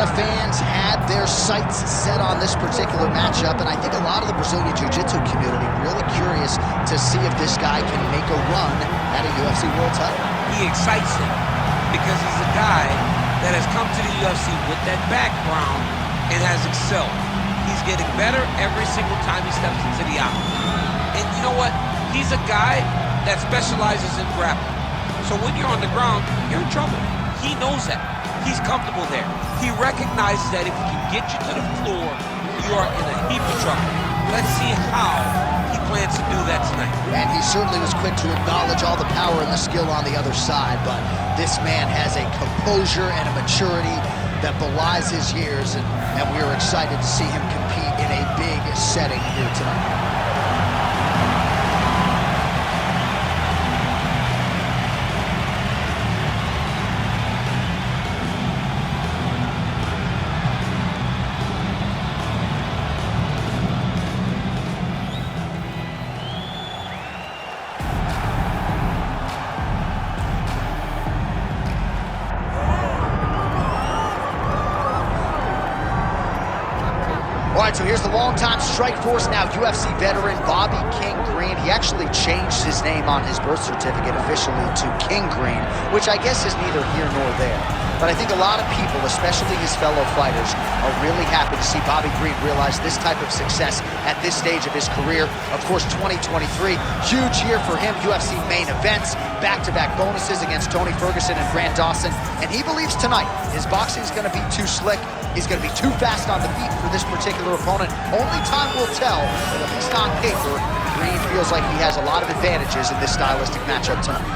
lot of fans had their sights set on this particular matchup, and I think a lot of the Brazilian Jiu-Jitsu community really curious to see if this guy can make a run at a UFC world title. He excites them because he's a guy that has come to the UFC with that background and has excelled. He's getting better every single time he steps into the octagon. And you know what? He's a guy that specializes in grappling. So when you're on the ground, you're in trouble. He knows that. He's comfortable there. He recognizes that if he can get you to the floor, you are in a heap of trouble. Let's see how he plans to do that tonight. And he certainly was quick to acknowledge all the power and the skill on the other side, but this man has a composure and a maturity that belies his years, and we are excited to see him compete in a big setting here tonight. All right, so here's the longtime Strikeforce, now UFC veteran, Bobby King Green. He actually changed his name on his birth certificate officially to King Green, which I guess is neither here nor there. But I think a lot of people, especially his fellow fighters, are really happy to see Bobby Green realize this type of success at this stage of his career. Of course, 2023, huge year for him. UFC main events, back-to-back bonuses against Tony Ferguson and Grant Dawson. And he believes tonight his boxing is going to be too slick. He's going to be too fast on the feet for this particular opponent. Only time will tell, but at least on paper, Green feels like he has a lot of advantages in this stylistic matchup tonight.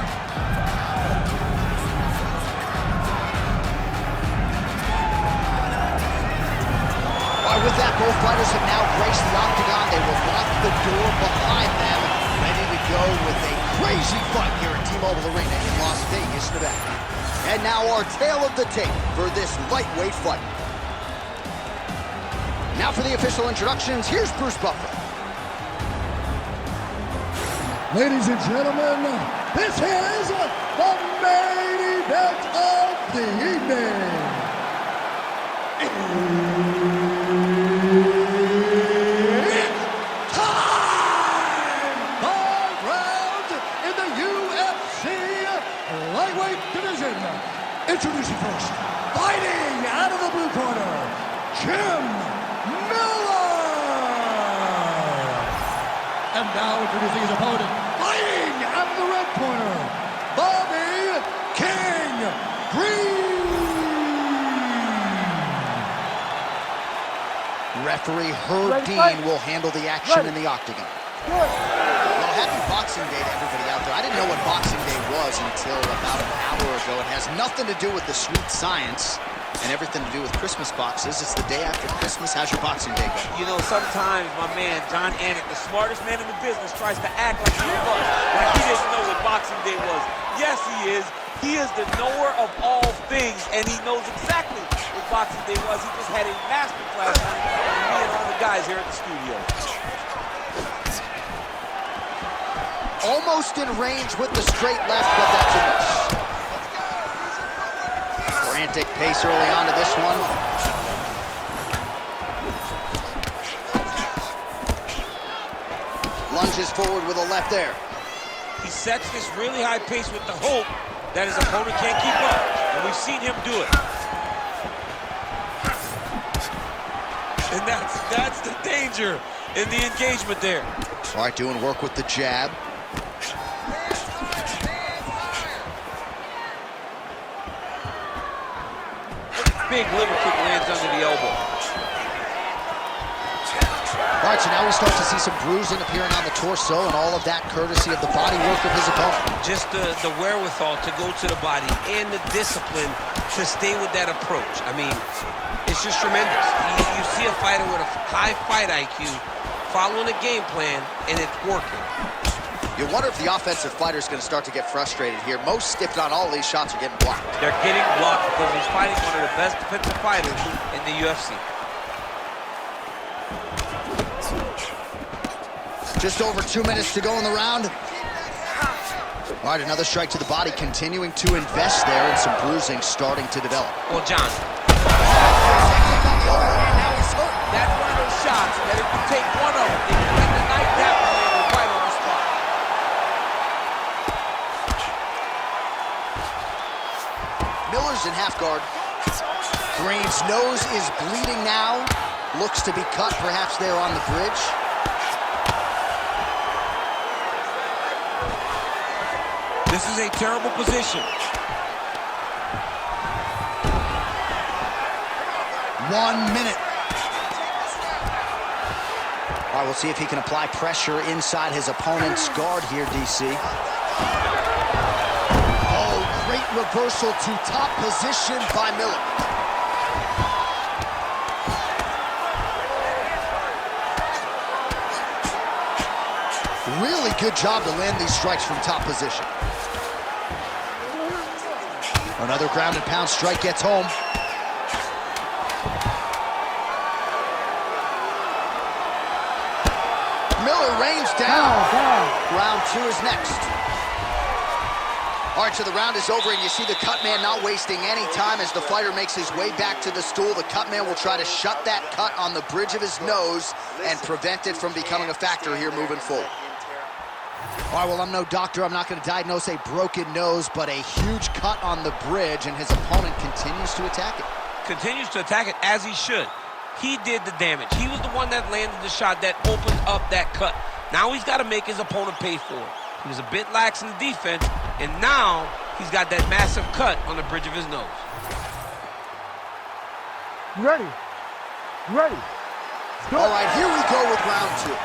With that, both fighters have now graced the octagon. They will lock the door behind them, ready to go with a crazy fight here at T-Mobile Arena in Las Vegas, Nevada. And now our tale of the tape for this lightweight fight. Now for the official introductions, here's Bruce Buffer. Ladies and gentlemen, this is the main event of the evening. Introducing first, fighting out of the blue corner, Jim Miller. And now introducing his opponent, fighting out of the red corner, Bobby King Green. Referee Herb Dean will handle the action in the octagon. Well, happy Boxing Day to everybody out there. I didn't know what Boxing Day was until about an hour ago. It has nothing to do with the sweet science and everything to do with Christmas boxes. It's the day after Christmas. How's your Boxing Day going? You know, sometimes my man, John Anik, the smartest man in the business, tries to act like he was, like he didn't know what Boxing Day was. Yes, he is. He is the knower of all things, and he knows exactly what Boxing Day was. He just had a masterclass on it, and me and all the guys here at the studio. Almost in range with the straight left, but that's a miss. Frantic pace early on to this one. Lunges forward with a left there. He sets this really high pace with the hope that his opponent can't keep up, and we've seen him do it. And that's the danger in the engagement there. All right, doing work with the jab. Big liver kick lands under the elbow. All right, so now we start to see some bruising appearing on the torso, and all of that courtesy of the body work of his opponent. Just the wherewithal to go to the body and the discipline to stay with that approach. I mean, it's just tremendous. You see a fighter with a high fight IQ following a game plan, and it's working. You wonder if the offensive fighter is going to start to get frustrated here. Most, if not all, of these shots are getting blocked. They're getting blocked because he's fighting one of the best defensive fighters in the UFC. Just over 2 minutes to go in the round. All right, another strike to the body, continuing to invest there, and some bruising starting to develop. Well, John, and now he's hurt. That's one of those shots that if you take one of them, if you get the night, that one is right on the spot. Miller's in half guard. Green's nose is bleeding now. Looks to be cut, perhaps there on the bridge. This is a terrible position. 1 minute. All right, we'll see if he can apply pressure inside his opponent's guard here, DC. Oh, great reversal to top position by Miller. Really good job to land these strikes from top position. Another ground and pound strike gets home. Miller rains down. Round 2 is next. All right, so the round is over, and you see the cut man not wasting any time as the fighter makes his way back to the stool. The cut man will try to shut that cut on the bridge of his nose and prevent it from becoming a factor here moving forward. All right, well, I'm no doctor. I'm not going to diagnose a broken nose, but a huge cut on the bridge, and his opponent continues to attack it. Continues to attack it as he should. He did the damage. He was the one that landed the shot that opened up that cut. Now he's got to make his opponent pay for it. He was a bit lax in the defense, and now he's got that massive cut on the bridge of his nose. Ready? Ready? Go. All right, here we go with round 2.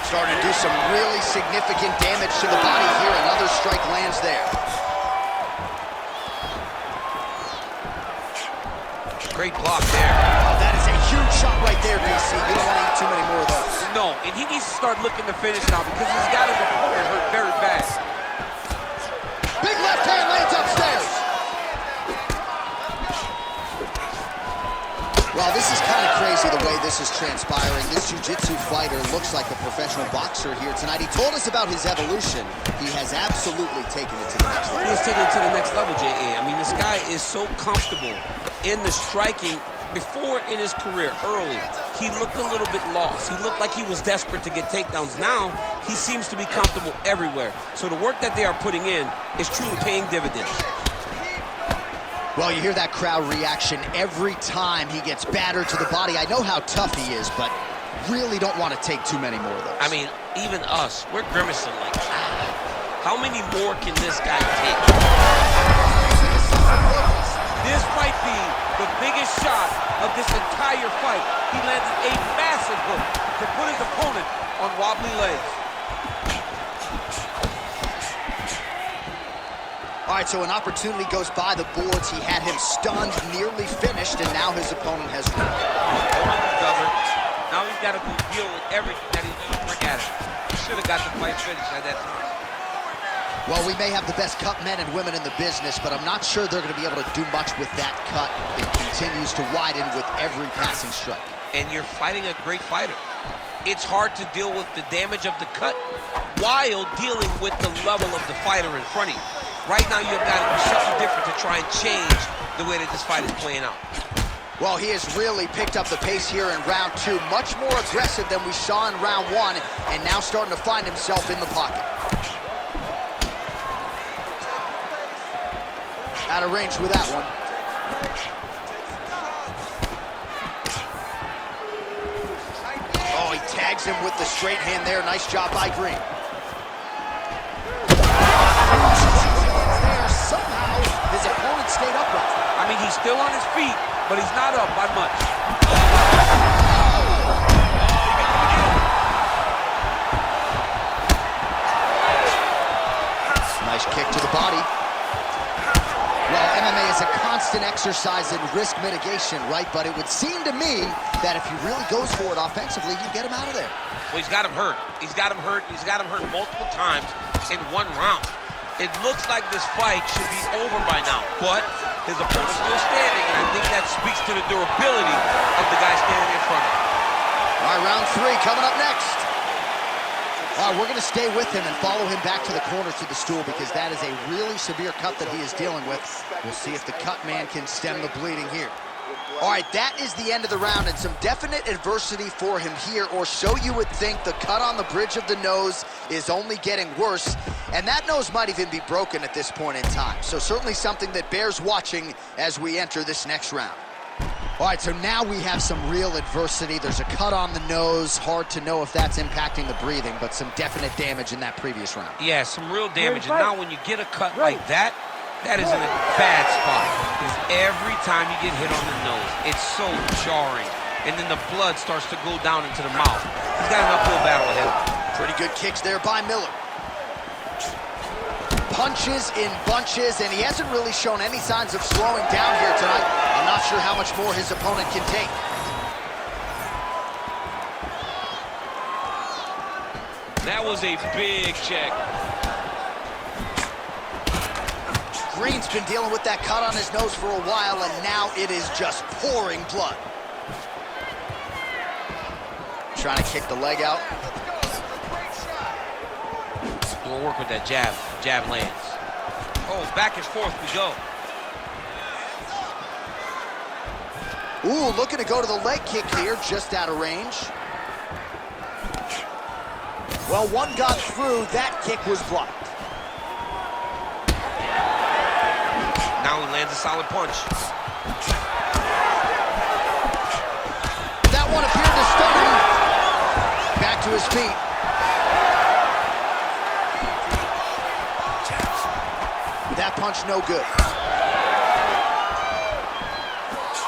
Starting to do some really significant damage to the body here. Another strike lands there. Great block there. Oh, that is a huge shot right there, DC. You don't want to eat too many more of those. No, and he needs to start looking to finish now because he's got his opponent hurt very bad. Big left hand lands upstairs. Well, this is kind of crazy the way this is transpiring. This jiu-jitsu fighter looks like a professional boxer here tonight. He told us about his evolution. He has absolutely taken it to the next level. He has taken it to the next level, J.A. I mean, this guy is so comfortable in the striking. Before in his career, early, he looked a little bit lost. He looked like he was desperate to get takedowns. Now, he seems to be comfortable everywhere. So the work that they are putting in is truly paying dividends. Well, you hear that crowd reaction every time he gets battered to the body. I know how tough he is, but really don't want to take too many more of those. I mean, even us, we're grimacing like, how many more can this guy take? This might be the biggest shot of this entire fight. He landed a massive hook to put his opponent on wobbly legs. All right, so an opportunity goes by the boards. He had him stunned, nearly finished, and now his opponent has won. Covered. Now he's got to deal with everything that he's going to bring at him. He should have got the fight finished at that time. Well, we may have the best cut men and women in the business, but I'm not sure they're going to be able to do much with that cut. It continues to widen with every passing strike. And you're fighting a great fighter. It's hard to deal with the damage of the cut while dealing with the level of the fighter in front of you. Right now, you've got to do something different to try and change the way that this fight is playing out. Well, he has really picked up the pace here in round 2. Much more aggressive than we saw in round 1, and now starting to find himself in the pocket. Out of range with that one. Oh, he tags him with the straight hand there. Nice job by Green. There, somehow, his opponent stayed upright. I mean, he's still on his feet, but he's not up by much. Nice kick to the body. Well, MMA is a constant exercise in risk mitigation, right? But it would seem to me that if he really goes for it offensively, you get him out of there. Well, he's got him hurt. He's got him hurt. He's got him hurt multiple times in one round. It looks like this fight should be over by now, but his opponent's still standing, and I think that speaks to the durability of the guy standing in front of him. All right, round 3 coming up next. All right, we're going to stay with him and follow him back to the corner to the stool because that is a really severe cut that he is dealing with. We'll see if the cut man can stem the bleeding here. All right, that is the end of the round, and some definite adversity for him here, or so you would think. The cut on the bridge of the nose is only getting worse, and that nose might even be broken at this point in time. So certainly something that bears watching as we enter this next round. All right, so now we have some real adversity. There's a cut on the nose. Hard to know if that's impacting the breathing, but some definite damage in that previous round. Yeah, some real damage. And now when you get a cut like that, that is in a bad spot. Because every time you get hit on the nose, it's so jarring. And then the blood starts to go down into the mouth. He's got an uphill battle ahead of him. Pretty good kicks there by Miller. Punches in bunches, and he hasn't really shown any signs of slowing down here tonight. I'm not sure how much more his opponent can take. That was a big check. Green's been dealing with that cut on his nose for a while, and now it is just pouring blood. Trying to kick the leg out. We'll work with that jab. Jab lands. Oh, back and forth we go. Ooh, looking to go to the leg kick here, just out of range. Well, one got through. That kick was blocked. Now he lands a solid punch. That one appeared to stun him. Back to his feet. That punch no good.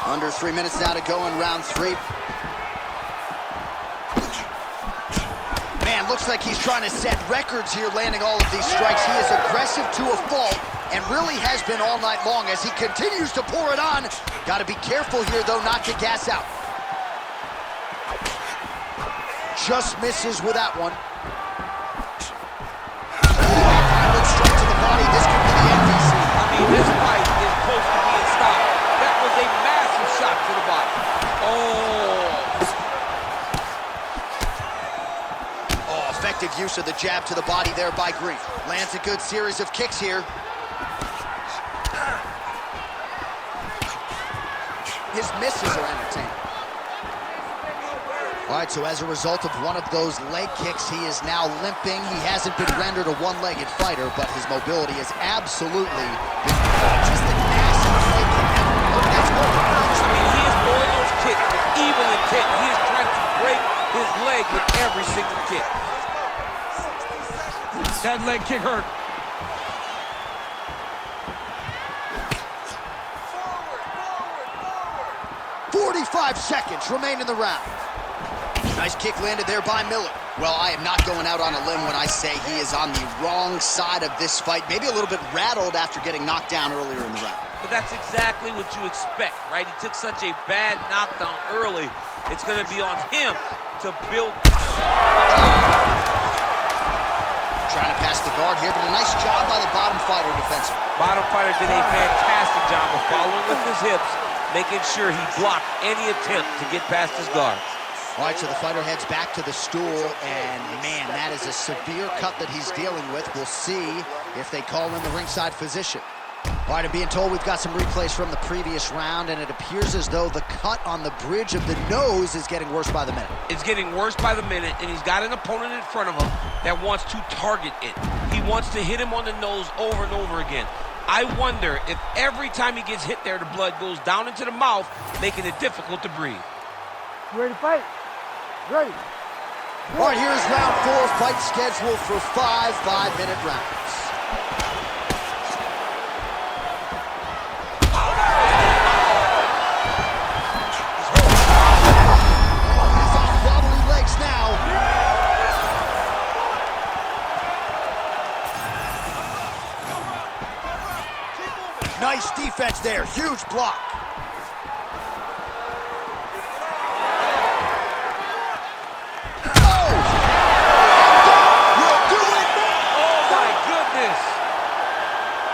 Under 3 minutes now to go in round 3. Man, looks like he's trying to set records here, landing all of these strikes. He is aggressive to a fault and really has been all night long as he continues to pour it on. Got to be careful here, though, not to gas out. Just misses with that one. Straight to the body. This could be the end, DC. I mean, this fight is close to being stopped. That was a massive shot to the body. Oh, effective use of the jab to the body there by Green. Lands a good series of kicks here. His misses are entertaining. All right, so as a result of one of those leg kicks, he is now limping. He hasn't been rendered a one-legged fighter, but his mobility has absolutely been just a massive leg kick. That's good. I mean, he is throwing those kicks with evil intent. He is trying to break his leg with every single kick. That leg kick hurt. 45 seconds remain in the round. Nice kick landed there by Miller. Well, I am not going out on a limb when I say he is on the wrong side of this fight. Maybe a little bit rattled after getting knocked down earlier in the round. But that's exactly what you expect, right? He took such a bad knockdown early. It's going to be on him to build. Trying to pass the guard here, but a nice job by the bottom fighter defensively. Bottom fighter did a fantastic job of following with his hips, making sure he blocked any attempt to get past his guard. All right, so the fighter heads back to the stool, and man, that is a severe cut that he's dealing with. We'll see if they call in the ringside physician. All right, I'm being told we've got some replays from the previous round, and it appears as though the cut on the bridge of the nose is getting worse by the minute. It's getting worse by the minute, and he's got an opponent in front of him that wants to target it. He wants to hit him on the nose over and over again. I wonder if every time he gets hit there, the blood goes down into the mouth, making it difficult to breathe. You ready to fight? Ready. All right, here's round 4, fight scheduled for 5 5-minute rounds. He's on wobbly legs now. Nice defense there, huge block.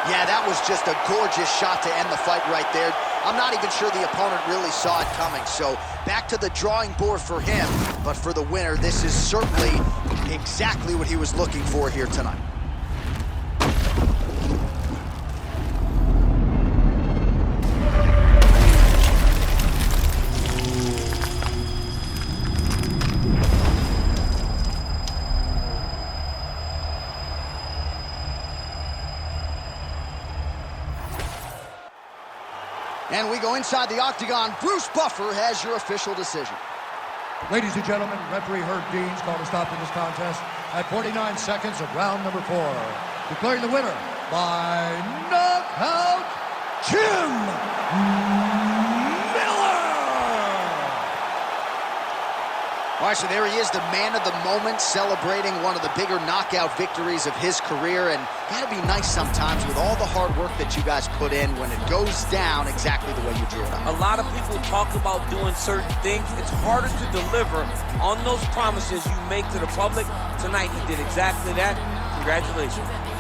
Yeah, that was just a gorgeous gorgeous shot to end the fight right there. I'm not even sure the opponent really saw it coming. So back to the drawing board for him. But for the winner, this is certainly exactly what he was looking for here tonight. And we go inside the octagon. Bruce Buffer has your official decision. Ladies and gentlemen, referee Herb Dean's called a stop to this contest at 49 seconds of round number 4. Declaring the winner by knockout, Jim Miller! All right, so there he is, the man of the moment, celebrating one of the bigger knockout victories of his career. And gotta be nice sometimes with all the hard work that you guys put in when it goes down exactly the way you drew it up. A lot of people talk about doing certain things. It's harder to deliver on those promises you make to the public. Tonight, he did exactly that. Congratulations.